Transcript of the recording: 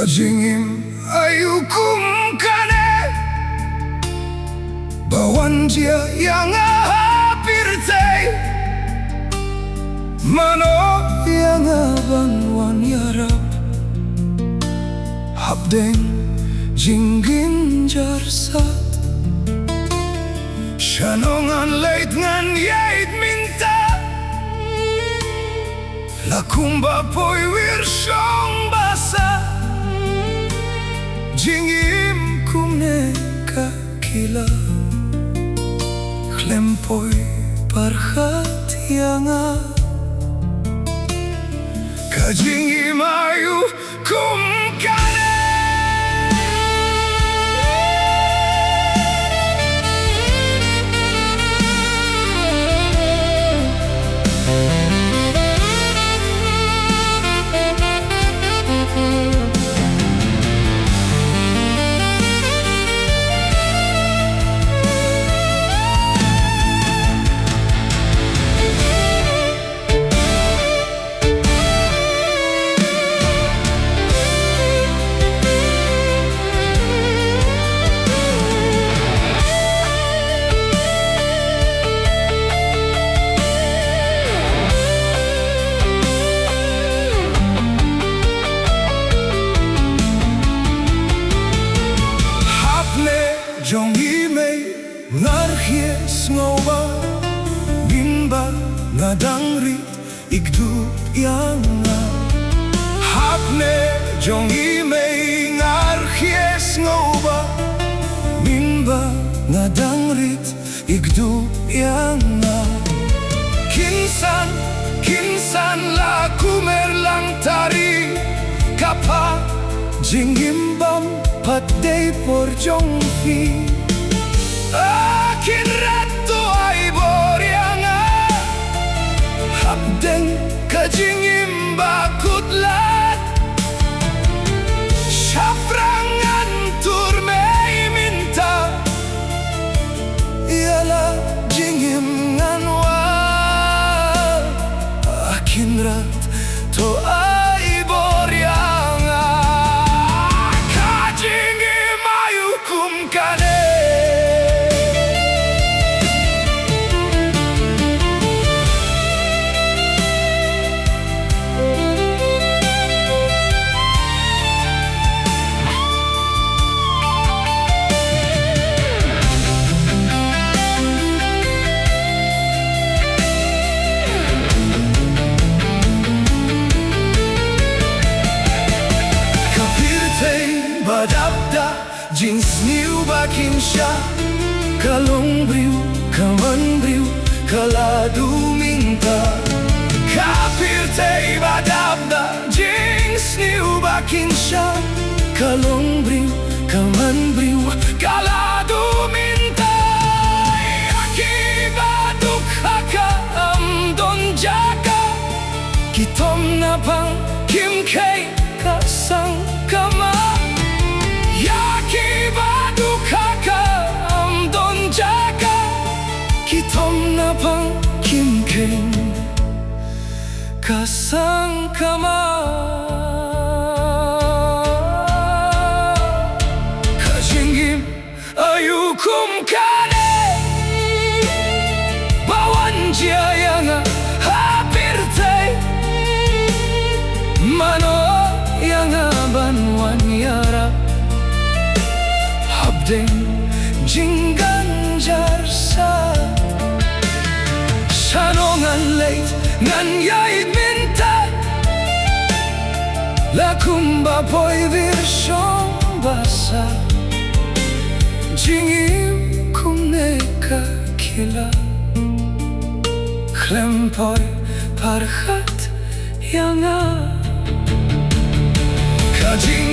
jingim ayukum kane bawan dia yang apirtei mano yang abanwan yarap habdeng jingim jarsat shanongan leit ngan yait minta lakumba poi wir shong basa jingim kumne ka kila klempoi parhat yanga ka jingim ayu kum kane Dangrit igdu yanga hapne jongi mei ngarchies ngoba minba na dangrit igdu yanga kinsan la kumerlang tari kapa jingimbam patdei por jongfi akin ratto ay boryanga habdeng kajingim bakutlat syafrangan turmei minta ialah jingim nganwa akinrat to ai boryanga kajingim ayukum kane Jinsniu bakin siya kalongbriu kamanbriu kaladu minta kapirtei badabda jinsniu bakin siya kalongbriu kamanbriu kaladu minta akibaduk haka amdon jaka kitom napang kimkei kasang kama kitom napang kimkeng kasang kama kajingim ayukum kane bawan dia yang apirtei mano yang abanwan yarap habdeng jinggan jarsat shanongan leit ngan yait minta lakumba poi vir shong basa jingim kumne ka kila klempoi parhat yanga kajing